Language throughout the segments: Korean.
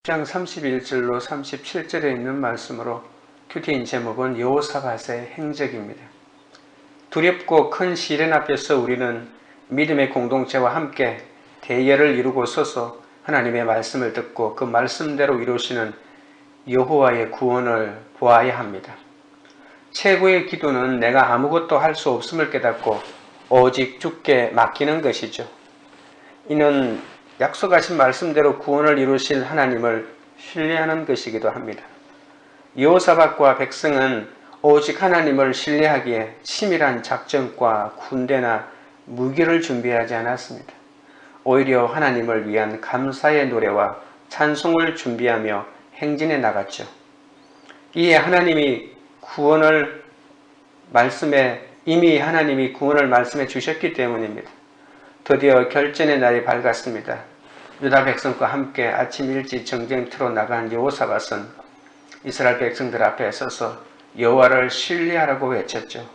장 31절로 37절에 있는 말씀으로 큐티인 제목은 여호사밧의 행적입니다. 두렵고 큰 시련 앞에서 우리는 믿음의 공동체와 함께 대열을 이루고 서서 하나님의 말씀을 듣고 그 말씀대로 이루시는 여호와의 구원을 보아야 합니다. 최고의 기도는 내가 아무것도 할 수 없음을 깨닫고 오직 주께 맡기는 것이죠. 이는 약속하신 말씀대로 구원을 이루실 하나님을 신뢰하는 것이기도 합니다. 여호사밧과 백성은 오직 하나님을 신뢰하기에 치밀한 작전과 군대나 무기를 준비하지 않았습니다. 오히려 하나님을 위한 감사의 노래와 찬송을 준비하며 행진해 나갔죠. 이에 이미 하나님이 구원을 말씀해 주셨기 때문입니다. 드디어 결전의 날이 밝았습니다. 유다 백성과 함께 아침 일찍 전쟁터로 나간 여호사밧은 이스라엘 백성들 앞에 서서 여호와를 신뢰하라고 외쳤죠.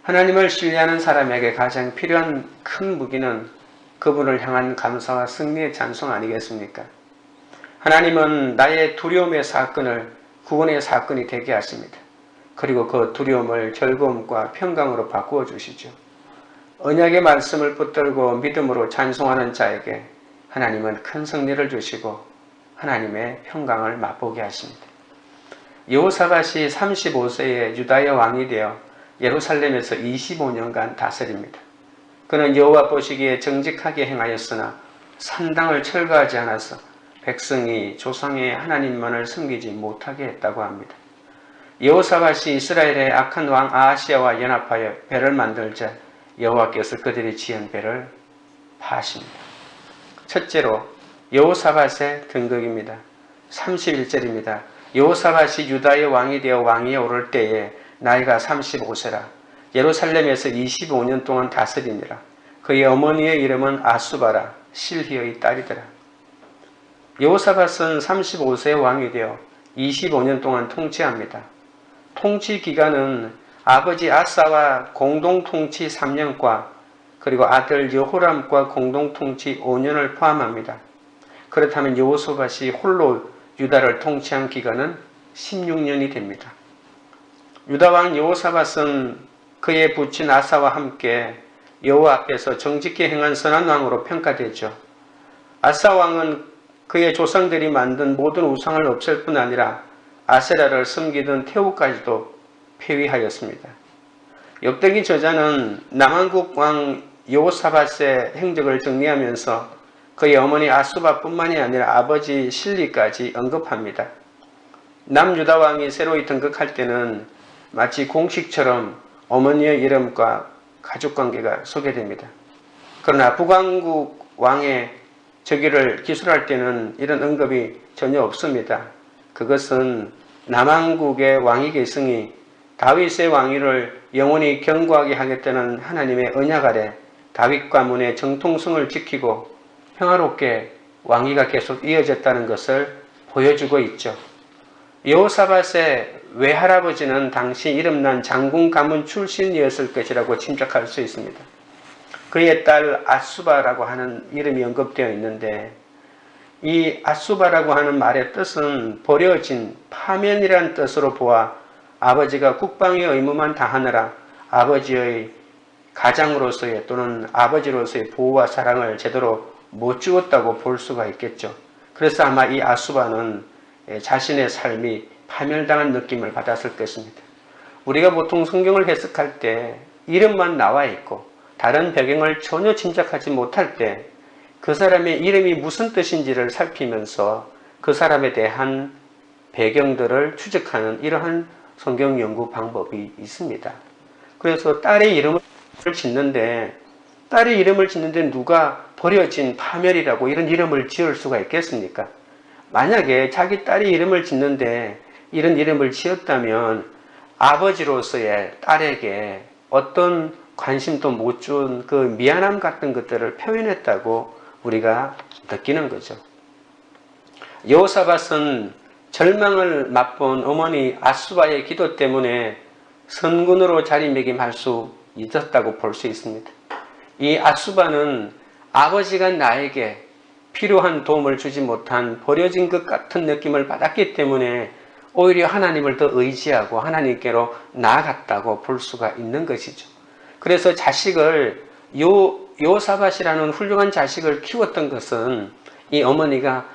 하나님을 신뢰하는 사람에게 가장 필요한 큰 무기는 그분을 향한 감사와 승리의 찬송 아니겠습니까? 하나님은 나의 두려움의 사건을 구원의 사건이 되게 하십니다. 그리고 그 두려움을 즐거움과 평강으로 바꾸어 주시죠. 언약의 말씀을 붙들고 믿음으로 찬송하는 자에게 하나님은 큰 승리를 주시고 하나님의 평강을 맛보게 하십니다. 여호사밧이 35세에 유다의 왕이 되어 예루살렘에서 25년간 다스립니다. 그는 여호와 보시기에 정직하게 행하였으나 산당을 철거하지 않아서 백성이 조상의 하나님만을 섬기지 못하게 했다고 합니다. 여호사밧이 이스라엘의 악한 왕 아하시아와 연합하여 배를 만들자 여호와께서 그들이 지은 배를 파십니다. 첫째로 여호사밧의 등극입니다. 31절입니다. 여호사밧이 유다의 왕이 되어 왕위에 오를 때에 나이가 35세라 예루살렘에서 25년 동안 다스리니라. 그의 어머니의 이름은 아수바라 실히의 딸이더라. 여호사밧은 35세의 왕이 되어 25년 동안 통치합니다. 통치 기간은 아버지 아사와 공동통치 3년과 그리고 아들 여호람과 공동통치 5년을 포함합니다. 그렇다면 여호사밧이 홀로 유다를 통치한 기간은 16년이 됩니다. 유다왕 여호사밧은 그의 부친 아사와 함께 여호와 앞에서 정직히 행한 선한 왕으로 평가되죠. 아사 왕은 그의 조상들이 만든 모든 우상을 없앨 뿐 아니라 아세라를 섬기던 태우까지도 폐위하였습니다. 역대기 저자는 남한국 왕 여호사밧의 행적을 정리하면서 그의 어머니 아수바뿐만이 아니라 아버지 실리까지 언급합니다. 남유다 왕이 새로이 등극할 때는 마치 공식처럼 어머니의 이름과 가족관계가 소개됩니다. 그러나 북왕국 왕의 즉위를 기술할 때는 이런 언급이 전혀 없습니다. 그것은 남왕국의 왕위 계승이 다윗의 왕위를 영원히 견고하게 하겠다는 하나님의 언약 아래 다윗 가문의 정통성을 지키고 평화롭게 왕위가 계속 이어졌다는 것을 보여주고 있죠. 여호사밧의 외할아버지는 당시 이름난 장군 가문 출신이었을 것이라고 짐작할 수 있습니다. 그의 딸 아수바라고 하는 이름이 언급되어 있는데 이 아수바라고 하는 말의 뜻은 버려진 파면이라는 뜻으로 보아 아버지가 국방의 의무만 다하느라 아버지의 가장으로서의 또는 아버지로서의 보호와 사랑을 제대로 못 주었다고 볼 수가 있겠죠. 그래서 아마 이 아수바는 자신의 삶이 파멸당한 느낌을 받았을 것입니다. 우리가 보통 성경을 해석할 때 이름만 나와 있고 다른 배경을 전혀 짐작하지 못할 때 그 사람의 이름이 무슨 뜻인지를 살피면서 그 사람에 대한 배경들을 추적하는 이러한 성경 연구 방법이 있습니다. 그래서 딸의 이름을 짓는데 누가 버려진 파멸이라고 이런 이름을 지을 수가 있겠습니까? 만약에 자기 딸이 이름을 짓는데 이런 이름을 지었다면 아버지로서의 딸에게 어떤 관심도 못 준 그 미안함 같은 것들을 표현했다고 우리가 느끼는 거죠. 여호사밧은 절망을 맛본 어머니 아수바의 기도 때문에 선군으로 자리매김할 수 있었다고 볼 수 있습니다. 이 아수바는 아버지가 나에게 필요한 도움을 주지 못한 버려진 것 같은 느낌을 받았기 때문에 오히려 하나님을 더 의지하고 하나님께로 나아갔다고 볼 수가 있는 것이죠. 그래서 자식을 요사밧이라는 훌륭한 자식을 키웠던 것은 이 어머니가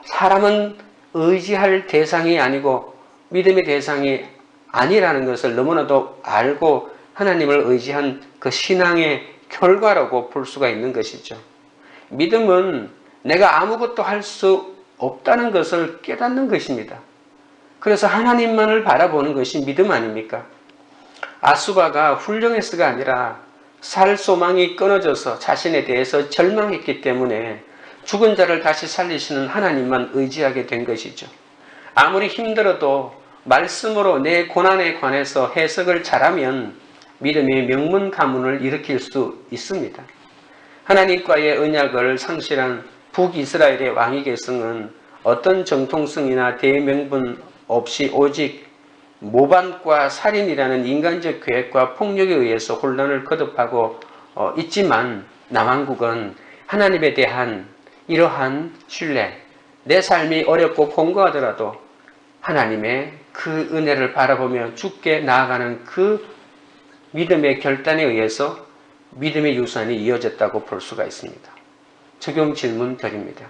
사람은 의지할 대상이 아니고 믿음의 대상이 아니라는 것을 너무나도 알고 하나님을 의지한 그 신앙의 결과라고 볼 수가 있는 것이죠. 믿음은 내가 아무것도 할 수 없다는 것을 깨닫는 것입니다. 그래서 하나님만을 바라보는 것이 믿음 아닙니까? 아수바가 훌륭해서가 아니라 살 소망이 끊어져서 자신에 대해서 절망했기 때문에 죽은 자를 다시 살리시는 하나님만 의지하게 된 것이죠. 아무리 힘들어도 말씀으로 내 고난에 관해서 해석을 잘하면 믿음의 명문 가문을 일으킬 수 있습니다. 하나님과의 언약을 상실한 북이스라엘의 왕위 계승은 어떤 정통성이나 대명분 없이 오직 모반과 살인이라는 인간적 계획과 폭력에 의해서 혼란을 거듭하고 있지만 남왕국은 하나님에 대한 이러한 신뢰, 내 삶이 어렵고 공고하더라도 하나님의 그 은혜를 바라보며 주께 나아가는 그 믿음의 결단에 의해서 믿음의 유산이 이어졌다고 볼 수가 있습니다. 적용 질문 드립니다.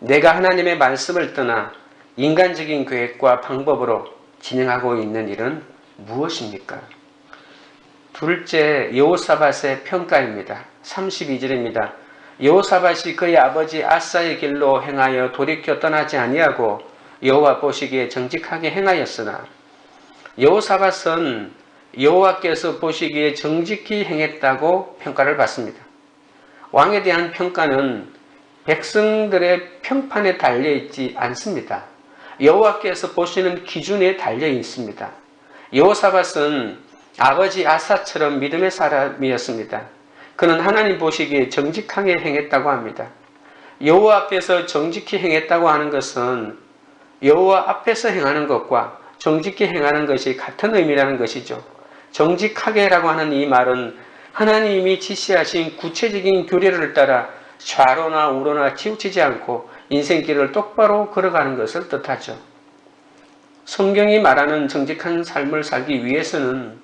내가 하나님의 말씀을 떠나 인간적인 계획과 방법으로 진행하고 있는 일은 무엇입니까? 둘째, 여호사밧의 평가입니다. 32절입니다. 여호사밧이 그의 아버지 아사의 길로 행하여 돌이켜 떠나지 아니하고 여호와 보시기에 정직하게 행하였으나 여호사밧은 여호와께서 보시기에 정직히 행했다고 평가를 받습니다. 왕에 대한 평가는 백성들의 평판에 달려있지 않습니다. 여호와께서 보시는 기준에 달려 있습니다. 여호사밧은 아버지 아사처럼 믿음의 사람이었습니다. 그는 하나님 보시기에 정직하게 행했다고 합니다. 여호와 앞에서 정직히 행했다고 하는 것은 여호와 앞에서 행하는 것과 정직히 행하는 것이 같은 의미라는 것이죠. 정직하게라고 하는 이 말은 하나님이 지시하신 구체적인 규례를 따라 좌로나 우로나 치우치지 않고 인생길을 똑바로 걸어가는 것을 뜻하죠. 성경이 말하는 정직한 삶을 살기 위해서는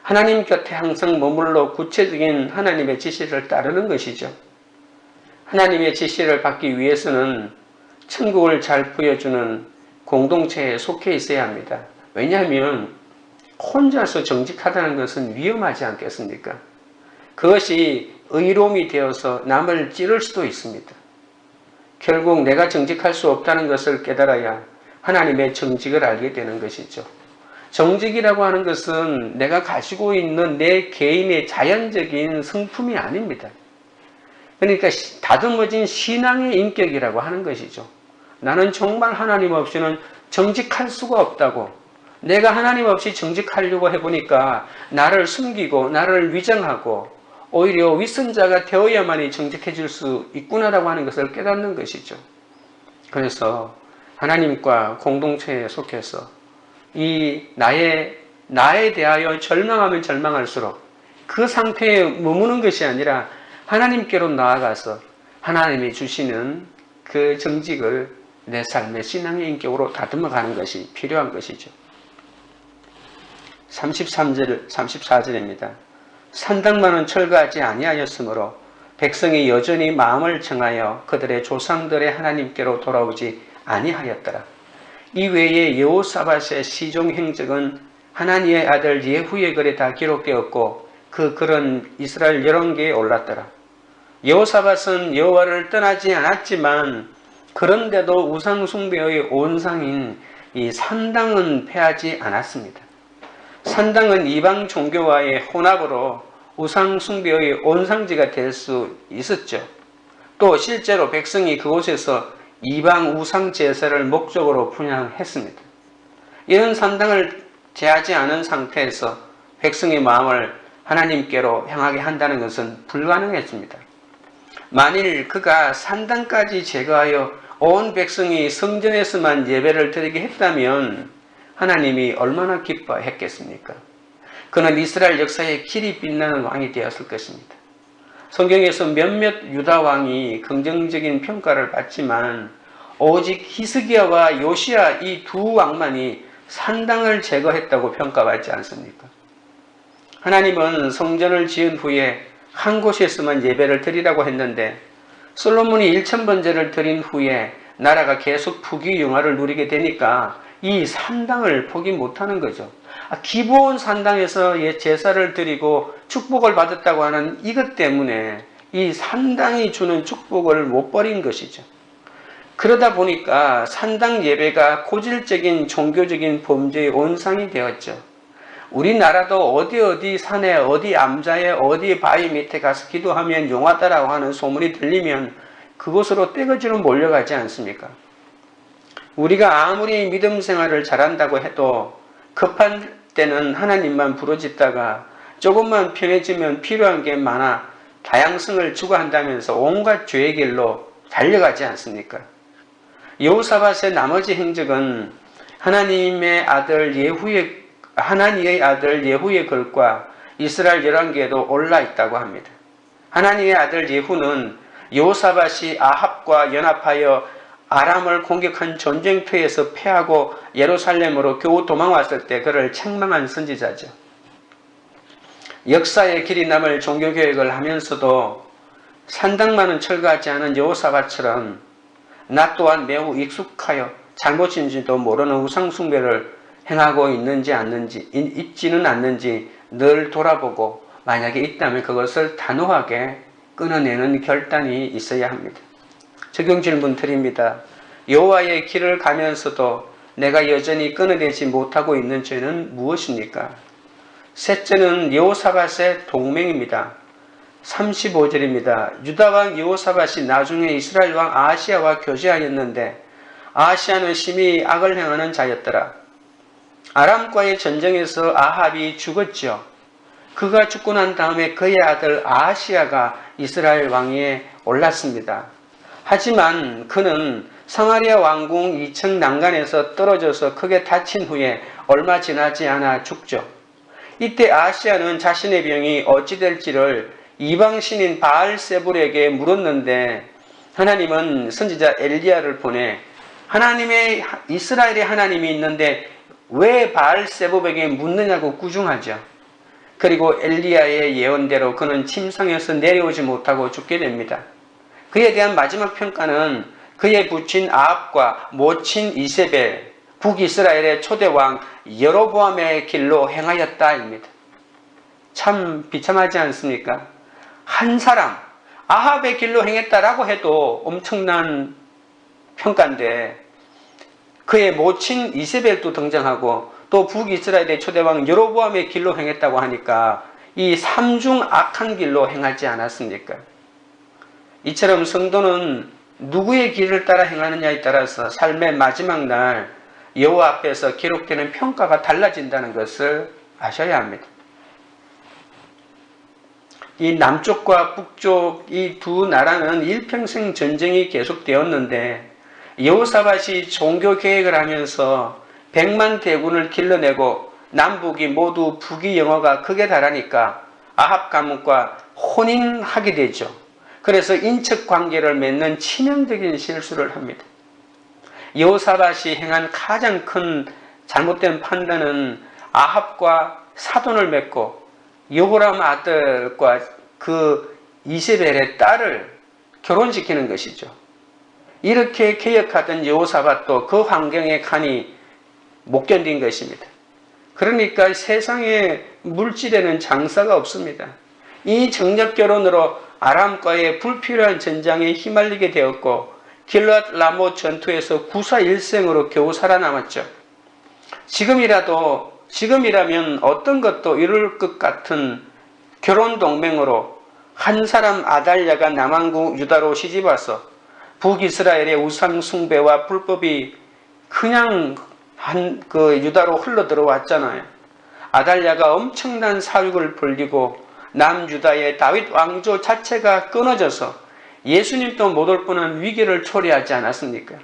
하나님 곁에 항상 머물러 구체적인 하나님의 지시를 따르는 것이죠. 하나님의 지시를 받기 위해서는 천국을 잘 부여주는 공동체에 속해 있어야 합니다. 왜냐하면 혼자서 정직하다는 것은 위험하지 않겠습니까? 그것이 의로움이 되어서 남을 찌를 수도 있습니다. 결국 내가 정직할 수 없다는 것을 깨달아야 하나님의 정직을 알게 되는 것이죠. 정직이라고 하는 것은 내가 가지고 있는 내 개인의 자연적인 성품이 아닙니다. 그러니까 다듬어진 신앙의 인격이라고 하는 것이죠. 나는 정말 하나님 없이는 정직할 수가 없다고, 내가 하나님 없이 정직하려고 해보니까 나를 숨기고 나를 위장하고 오히려 윗선자가 되어야만이 정직해질 수 있구나라고 하는 것을 깨닫는 것이죠. 그래서 하나님과 공동체에 속해서 이 나에 대하여 절망하면 절망할수록 그 상태에 머무는 것이 아니라 하나님께로 나아가서 하나님이 주시는 그 정직을 내 삶의 신앙의 인격으로 다듬어가는 것이 필요한 것이죠. 34절입니다. 산당만은 철거하지 아니하였으므로 백성이 여전히 마음을 정하여 그들의 조상들의 하나님께로 돌아오지 아니하였더라. 이 외에 여호사밧의 시종 행적은 하나니의 아들 예후의 글에 다 기록되었고 그 글은 이스라엘 여러 개에 올랐더라. 여호사밧은 여호와를 떠나지 않았지만 그런데도 우상 숭배의 온상인 이 산당은 폐하지 않았습니다. 산당은 이방 종교와의 혼합으로 우상 숭배의 온상지가 될 수 있었죠. 또 실제로 백성이 그곳에서 이방 우상 제사를 목적으로 분양했습니다. 이런 산당을 제하지 않은 상태에서 백성의 마음을 하나님께로 향하게 한다는 것은 불가능했습니다. 만일 그가 산당까지 제거하여 온 백성이 성전에서만 예배를 드리게 했다면 하나님이 얼마나 기뻐했겠습니까? 그는 이스라엘 역사의 길이 빛나는 왕이 되었을 것입니다. 성경에서 몇몇 유다 왕이 긍정적인 평가를 받지만 오직 히스기야와 요시야 이 두 왕만이 산당을 제거했다고 평가받지 않습니까? 하나님은 성전을 지은 후에 한 곳에서만 예배를 드리라고 했는데 솔로몬이 1000번제를 드린 후에 나라가 계속 부귀영화를 누리게 되니까 이 산당을 포기 못하는 거죠. 기본 산당에서 제사를 드리고 축복을 받았다고 하는 이것 때문에 이 산당이 주는 축복을 못 버린 것이죠. 그러다 보니까 산당 예배가 고질적인 종교적인 범죄의 온상이 되었죠. 우리나라도 어디 산에 어디 암자에 어디 바위 밑에 가서 기도하면 용하다라고 하는 소문이 들리면 그곳으로 떼거지로 몰려가지 않습니까? 우리가 아무리 믿음 생활을 잘한다고 해도 급한 때는 하나님만 부르짖다가 조금만 편해지면 필요한 게 많아 다양성을 추구한다면서 온갖 죄의 길로 달려가지 않습니까? 여호사밧의 나머지 행적은 하나니의 아들 예후의 글과 이스라엘 열왕기에도 올라 있다고 합니다. 하나니의 아들 예후는 여호사밧이 아합과 연합하여 아람을 공격한 전쟁터에서 패하고 예루살렘으로 겨우 도망왔을 때 그를 책망한 선지자죠. 역사의 길이 남을 종교개혁을 하면서도 산당만은 철거하지 않은 여호사밧처럼 나 또한 매우 익숙하여 잘못인지도 모르는 우상숭배를 행하고 있지는 않는지 늘 돌아보고 만약에 있다면 그것을 단호하게 끊어내는 결단이 있어야 합니다. 적용 질문 드립니다. 여호와의 길을 가면서도 내가 여전히 끊어내지 못하고 있는 죄는 무엇입니까? 셋째는 여호사밧의 동맹입니다. 35절입니다. 유다왕 여호사밧이 나중에 이스라엘 왕 아하시야와 교제하였는데 아하시야는 심히 악을 행하는 자였더라. 아람과의 전쟁에서 아합이 죽었죠. 그가 죽고 난 다음에 그의 아들 아하시야가 이스라엘 왕위에 올랐습니다. 하지만 그는 사마리아 왕궁 2층 난간에서 떨어져서 크게 다친 후에 얼마 지나지 않아 죽죠. 이때 아하시야는 자신의 병이 어찌 될지를 이방신인 바알세불에게 물었는데 하나님은 선지자 엘리야를 보내 하나님의 이스라엘의 하나님이 있는데 왜 바알세불에게 묻느냐고 꾸중하죠. 그리고 엘리야의 예언대로 그는 침상에서 내려오지 못하고 죽게 됩니다. 그에 대한 마지막 평가는 그의 부친 아합과 모친 이세벨, 북이스라엘의 초대왕 여로보암의 길로 행하였다입니다. 참 비참하지 않습니까? 한 사람, 아합의 길로 행했다라고 해도 엄청난 평가인데 그의 모친 이세벨도 등장하고 또 북이스라엘의 초대왕 여로보암의 길로 행했다고 하니까 이 삼중 악한 길로 행하지 않았습니까? 이처럼 성도는 누구의 길을 따라 행하느냐에 따라서 삶의 마지막 날 여호와 앞에서 기록되는 평가가 달라진다는 것을 아셔야 합니다. 이 남쪽과 북쪽 이 두 나라는 일평생 전쟁이 계속되었는데 여호사밧이 종교 개혁을 하면서 100만 대군을 길러내고 남북이 모두 부귀영화가 극에 달하니까 아합 가문과 혼인하게 되죠. 그래서 인척 관계를 맺는 치명적인 실수를 합니다. 여호사밧이 행한 가장 큰 잘못된 판단은 아합과 사돈을 맺고 여호람 아들과 그 이세벨의 딸을 결혼시키는 것이죠. 이렇게 개혁하던 여호사밧도 그 환경에 간이 못 견딘 것입니다. 그러니까 세상에 물질에는 장사가 없습니다. 이 정력 결혼으로 아람과의 불필요한 전장에 휘말리게 되었고 길랏 라못 전투에서 구사일생으로 겨우 살아남았죠. 지금이라면 어떤 것도 이룰 것 같은 결혼 동맹으로 한 사람 아달랴가 남왕국 유다로 시집와서 북이스라엘의 우상 숭배와 불법이 그냥 유다로 흘러 들어왔잖아요. 아달랴가 엄청난 사육을 벌리고 남유다의 다윗 왕조 자체가 끊어져서 예수님도 못 올 뻔한 위기를 초래하지 않았습니까?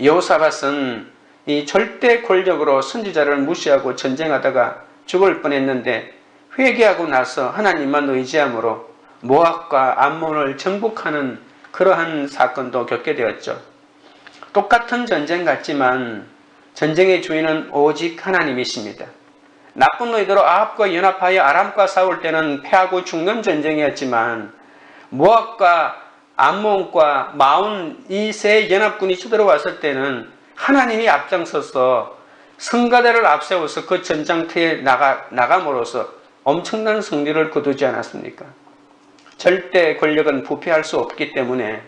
여호사밧은 이 절대 권력으로 선지자를 무시하고 전쟁하다가 죽을 뻔했는데 회개하고 나서 하나님만 의지함으로 모압과 암몬을 정복하는 그러한 사건도 겪게 되었죠. 똑같은 전쟁 같지만 전쟁의 주인은 오직 하나님이십니다. 나쁜 너희들로 아합과 연합하여 아람과 싸울 때는 패하고 죽는 전쟁이었지만 모압과 암몬과 마온 이 세 연합군이 쳐들어왔을 때는 하나님이 앞장서서 성가대를 앞세워서 그 전장터에 나감으로써 엄청난 승리를 거두지 않았습니까? 절대 권력은 부패할 수 없기 때문에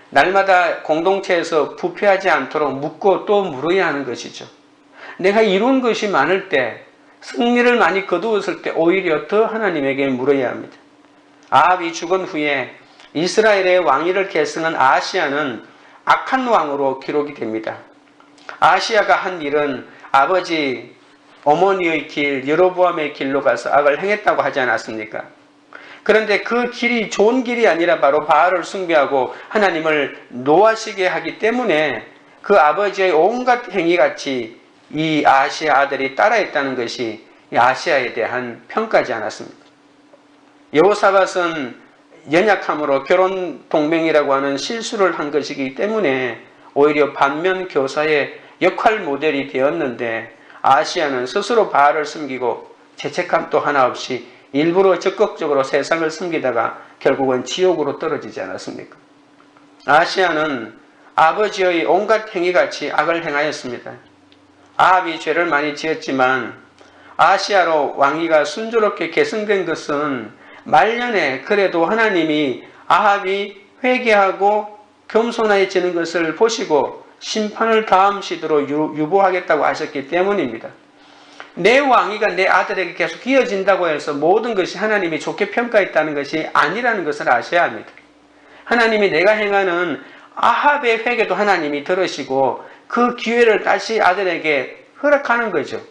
날마다 공동체에서 부패하지 않도록 묻고 또 물어야 하는 것이죠. 내가 이룬 것이 많을 때, 승리를 많이 거두었을 때 오히려 더 하나님에게 물어야 합니다. 아합이 죽은 후에 이스라엘의 왕위를 계승한 아하시야는 악한 왕으로 기록이 됩니다. 아하시야가 한 일은 아버지 어머니의 길, 여로보암의 길로 가서 악을 행했다고 하지 않았습니까? 그런데 그 길이 좋은 길이 아니라 바로 바알을 숭배하고 하나님을 노하시게 하기 때문에 그 아버지의 온갖 행위같이 이 아하시야 아들이 따라했다는 것이 이 아하시야에 대한 평가지 않았습니까? 여호사밧은 연약함으로 결혼 동맹이라고 하는 실수를 한 것이기 때문에 오히려 반면 교사의 역할 모델이 되었는데 아하시야는 스스로 바알을 숨기고 죄책감도 하나 없이 일부러 적극적으로 세상을 숨기다가 결국은 지옥으로 떨어지지 않았습니까? 아하시야는 아버지의 온갖 행위같이 악을 행하였습니다. 아합이 죄를 많이 지었지만 아하시야로 왕위가 순조롭게 계승된 것은 말년에 그래도 하나님이 아합이 회개하고 겸손해지는 것을 보시고 심판을 다음 시대로 유보하겠다고 하셨기 때문입니다. 내 왕위가 내 아들에게 계속 이어진다고 해서 모든 것이 하나님이 좋게 평가했다는 것이 아니라는 것을 아셔야 합니다. 하나님이 내가 행하는 아합의 회개도 하나님이 들으시고 그 기회를 다시 아들에게 허락하는 거죠.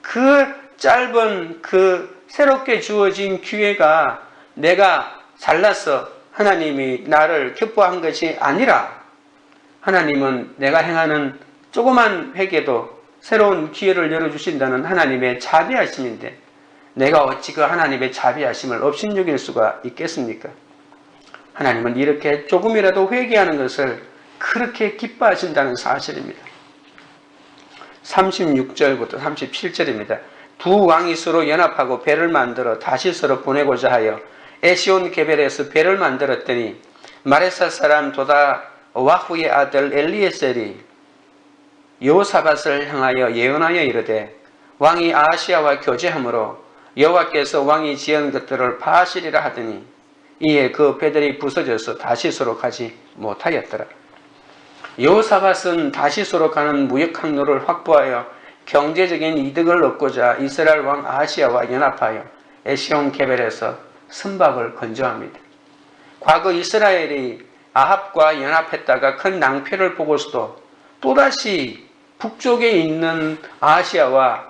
그 짧은 그 새롭게 주어진 기회가 내가 잘나서 하나님이 나를 기뻐한 것이 아니라 하나님은 내가 행하는 조그만 회개도 새로운 기회를 열어주신다는 하나님의 자비하심인데 내가 어찌 그 하나님의 자비하심을 업신여길 수가 있겠습니까? 하나님은 이렇게 조금이라도 회개하는 것을 그렇게 기뻐하신다는 사실입니다. 36절부터 37절입니다. 두 왕이 서로 연합하고 배를 만들어 다시스로 보내고자 하여 에시온 게벨에서 배를 만들었더니 마레사 사람 도다 와후의 아들 엘리에셀이 여호사밧을 향하여 예언하여 이르되 왕이 아하시야와 교제하므로 여호와께서 왕이 지은 것들을 파하시리라 하더니 이에 그 배들이 부서져서 다시스로 가지 못하였더라. 여호사밧은 다시스로 가는 무역 항로를 확보하여 경제적인 이득을 얻고자 이스라엘 왕 아하시야와 연합하여 에시온 게벨에서 선박을 건조합니다. 과거 이스라엘이 아합과 연합했다가 큰 낭패를 보고서도 또다시 북쪽에 있는 아하시야와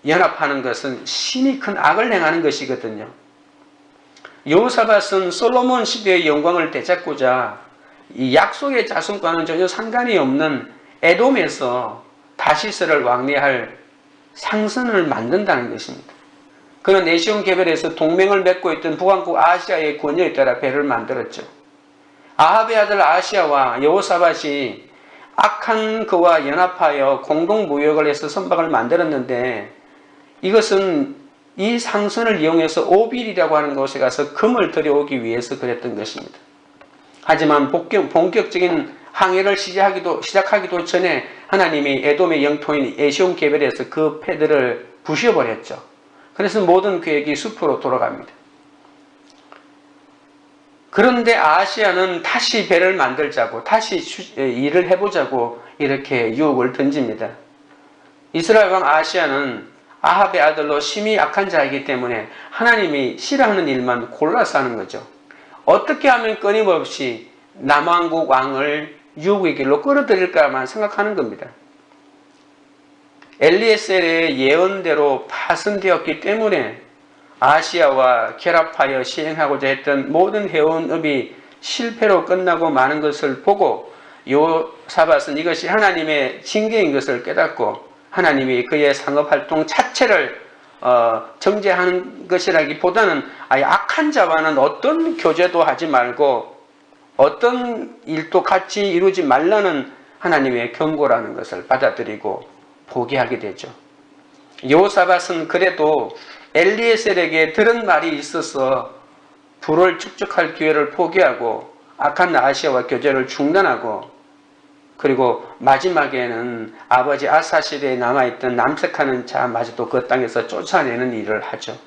연합하는 것은 심히 큰 악을 행하는 것이거든요. 여호사밧은 솔로몬 시대의 영광을 되찾고자 이 약속의 자손과는 전혀 상관이 없는 에돔에서 다시스를 왕래할 상선을 만든다는 것입니다. 그는 에시온 게벨에서 동맹을 맺고 있던 북왕국 아하시야의 권유에 따라 배를 만들었죠. 아합의 아들 아하시야와 여호사밧이 악한 그와 연합하여 공동무역을 해서 선박을 만들었는데 이것은 이 상선을 이용해서 오빌이라고 하는 곳에 가서 금을 들여오기 위해서 그랬던 것입니다. 하지만 본격적인 항해를 시작하기도 전에 하나님이 에돔의 영토인 에시온 게벨에서 그 패들을 부셔버렸죠. 그래서 모든 계획이 숲으로 돌아갑니다. 그런데 아하시야는 다시 배를 만들자고 다시 일을 해보자고 이렇게 유혹을 던집니다. 이스라엘 왕 아하시야는 아합의 아들로 심히 악한 자이기 때문에 하나님이 싫어하는 일만 골라서 하는 거죠. 어떻게 하면 끊임없이 남왕국 왕을 유혹의 길로 끌어들일까만 생각하는 겁니다. 엘리에셀의 예언대로 파손되었기 때문에 아하시야와 결합하여 시행하고자 했던 모든 해원업이 실패로 끝나고 마는 것을 보고 여호사밧은 이것이 하나님의 징계인 것을 깨닫고 하나님이 그의 상업활동 자체를 정죄하는 것이라기보다는 아예 악한 자와는 어떤 교제도 하지 말고 어떤 일도 같이 이루지 말라는 하나님의 경고라는 것을 받아들이고 포기하게 되죠. 여호사밧은 그래도 엘리에셀에게 들은 말이 있어서 불을 축적할 기회를 포기하고 악한 아하시아와 교제를 중단하고, 그리고 마지막에는 아버지 아사 시대에 남아있던 남색하는 자마저도 그 땅에서 쫓아내는 일을 하죠.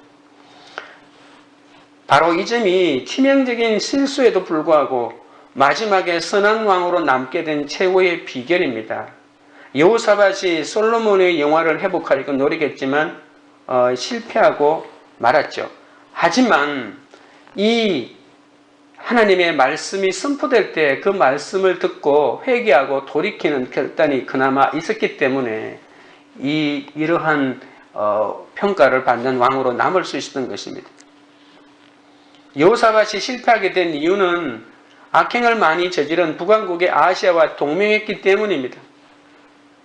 바로 이 점이 치명적인 실수에도 불구하고 마지막에 선한 왕으로 남게 된 최고의 비결입니다. 여호사밧이 솔로몬의 영화를 회복하려고 노력했지만 실패하고 말았죠. 하지만 이 하나님의 말씀이 선포될 때 그 말씀을 듣고 회개하고 돌이키는 결단이 그나마 있었기 때문에 이러한 평가를 받는 왕으로 남을 수 있었던 것입니다. 여호사밧이 실패하게 된 이유는 악행을 많이 저지른 북왕국의 아하시아와 동맹했기 때문입니다.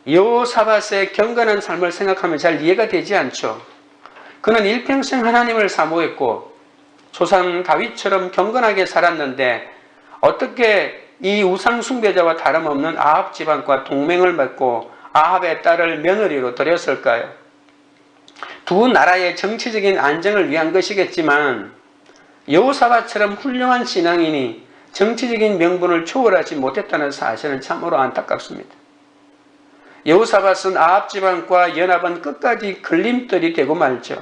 여호사밧의 경건한 삶을 생각하면 잘 이해가 되지 않죠. 그는 일평생 하나님을 사모했고 조상 다윗처럼 경건하게 살았는데 어떻게 이 우상 숭배자와 다름없는 아합 집안과 동맹을 맺고 아합의 딸을 며느리로 들였을까요? 두 나라의 정치적인 안정을 위한 것이겠지만 여호사밧처럼 훌륭한 신앙인이 정치적인 명분을 초월하지 못했다는 사실은 참으로 안타깝습니다. 여호사밧은 아합 집안과 연합은 끝까지 걸림돌이 되고 말죠.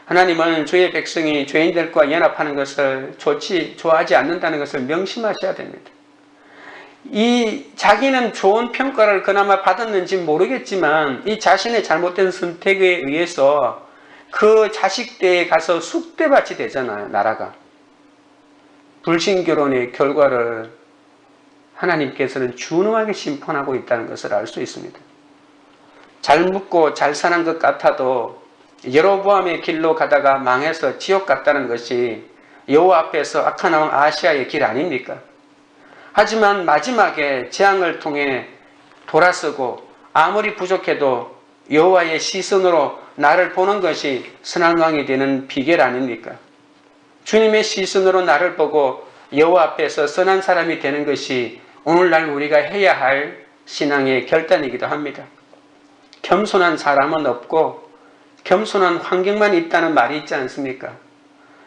하나님은 주의 백성이 죄인들과 연합하는 것을 좋아하지 않는다는 것을 명심하셔야 됩니다. 자기는 좋은 평가를 그나마 받았는지 모르겠지만 이 자신의 잘못된 선택에 의해서 그 자식대에 가서 쑥대밭이 되잖아요, 나라가. 불신결혼의 결과를 하나님께서는 준엄하게 심판하고 있다는 것을 알 수 있습니다. 잘 묻고 잘 사는 것 같아도 여로보암의 길로 가다가 망해서 지옥 갔다는 것이 여호와 앞에서 악한 왕 아하시아의 길 아닙니까? 하지만 마지막에 재앙을 통해 돌아서고 아무리 부족해도 여호와의 시선으로 나를 보는 것이 선한 왕이 되는 비결 아닙니까? 주님의 시선으로 나를 보고 여호와 앞에서 선한 사람이 되는 것이 오늘날 우리가 해야 할 신앙의 결단이기도 합니다. 겸손한 사람은 없고 겸손한 환경만 있다는 말이 있지 않습니까?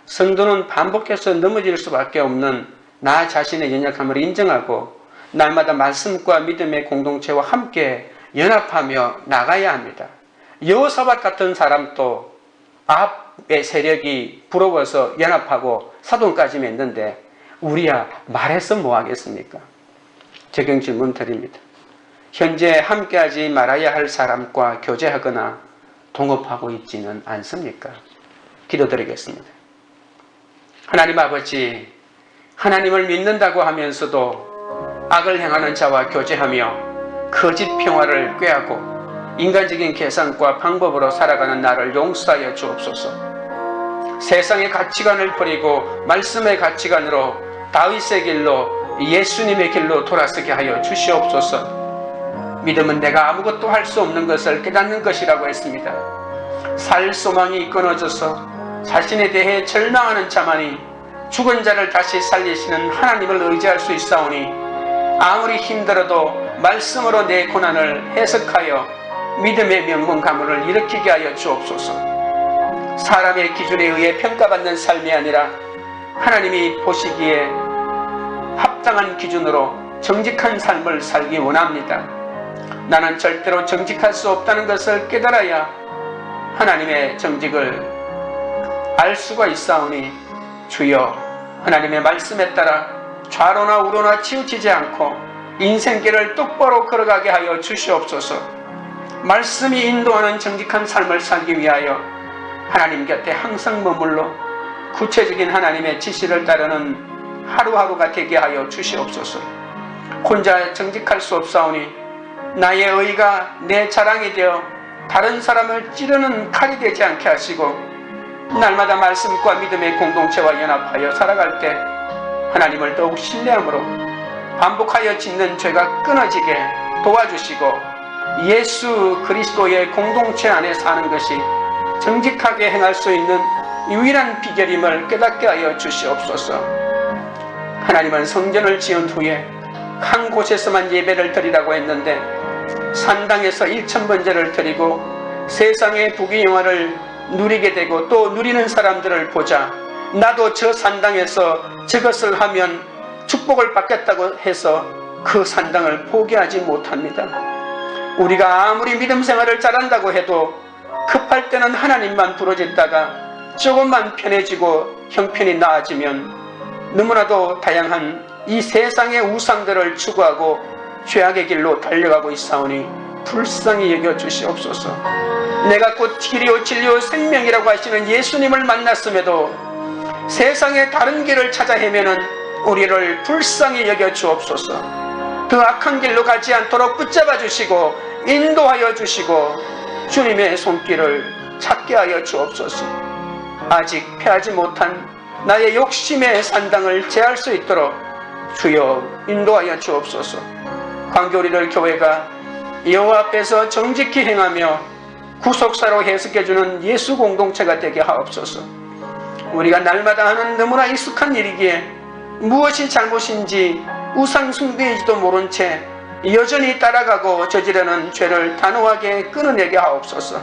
성도는 반복해서 넘어질 수밖에 없는 나 자신의 연약함을 인정하고 날마다 말씀과 믿음의 공동체와 함께 연합하며 나가야 합니다. 여호사밧 같은 사람도 아합의 세력이 부러워서 연합하고 사돈까지 맺는데 우리야 말해서 뭐 하겠습니까? 적용 질문 드립니다. 현재 함께하지 말아야 할 사람과 교제하거나 동업하고 있지는 않습니까? 기도드리겠습니다. 하나님 아버지, 하나님을 믿는다고 하면서도 악을 행하는 자와 교제하며 거짓 평화를 꾀하고 인간적인 계산과 방법으로 살아가는 나를 용서하여 주옵소서. 세상의 가치관을 버리고 말씀의 가치관으로 다윗의 길로 예수님의 길로 돌아서게 하여 주시옵소서. 믿음은 내가 아무것도 할 수 없는 것을 깨닫는 것이라고 했습니다. 살 소망이 끊어져서 자신에 대해 절망하는 자만이 죽은 자를 다시 살리시는 하나님을 의지할 수 있사오니 아무리 힘들어도 말씀으로 내 고난을 해석하여 믿음의 명문 가문을 일으키게 하여 주옵소서. 사람의 기준에 의해 평가받는 삶이 아니라 하나님이 보시기에 합당한 기준으로 정직한 삶을 살기 원합니다. 나는 절대로 정직할 수 없다는 것을 깨달아야 하나님의 정직을 알 수가 있사오니 주여, 하나님의 말씀에 따라 좌로나 우로나 치우치지 않고 인생길을 똑바로 걸어가게 하여 주시옵소서. 말씀이 인도하는 정직한 삶을 살기 위하여 하나님 곁에 항상 머물러 구체적인 하나님의 지시를 따르는 하루하루가 되게 하여 주시옵소서. 혼자 정직할 수 없사오니 나의 의가 내 자랑이 되어 다른 사람을 찌르는 칼이 되지 않게 하시고 날마다 말씀과 믿음의 공동체와 연합하여 살아갈 때 하나님을 더욱 신뢰함으로 반복하여 짓는 죄가 끊어지게 도와주시고 예수 그리스도의 공동체 안에 사는 것이 정직하게 행할 수 있는 유일한 비결임을 깨닫게 하여 주시옵소서. 하나님은 성전을 지은 후에 한 곳에서만 예배를 드리라고 했는데 산당에서 1000번제를 드리고 세상의 부귀영화를 누리게 되고 또 누리는 사람들을 보자 나도 저 산당에서 저것을 하면 축복을 받겠다고 해서 그 산당을 포기하지 못합니다. 우리가 아무리 믿음 생활을 잘한다고 해도 급할 때는 하나님만 부르짖다가 조금만 편해지고 형편이 나아지면 너무나도 다양한 이 세상의 우상들을 추구하고 죄악의 길로 달려가고 있사오니 불쌍히 여겨 주시옵소서. 내가 곧 길이요 진리요 생명이라고 하시는 예수님을 만났음에도 세상의 다른 길을 찾아 헤매는 우리를 불쌍히 여겨 주옵소서. 그 악한 길로 가지 않도록 붙잡아 주시고 인도하여 주시고 주님의 손길을 찾게 하여 주옵소서. 아직 패하지 못한 나의 욕심의 산당을 제할 수 있도록 주여 인도하여 주옵소서. 광교리를 교회가 여호와 앞에서 정직히 행하며 구속사로 해석해주는 예수 공동체가 되게 하옵소서. 우리가 날마다 하는 너무나 익숙한 일이기에 무엇이 잘못인지 우상 숭배인지도 모른 채 여전히 따라가고 저지르는 죄를 단호하게 끊어내게 하옵소서.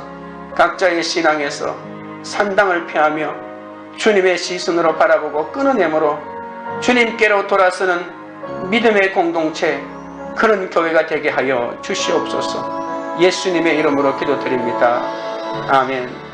각자의 신앙에서 산당을 펴하며 주님의 시선으로 바라보고 끊어내므로 주님께로 돌아서는 믿음의 공동체, 그런 교회가 되게 하여 주시옵소서. 예수님의 이름으로 기도드립니다. 아멘.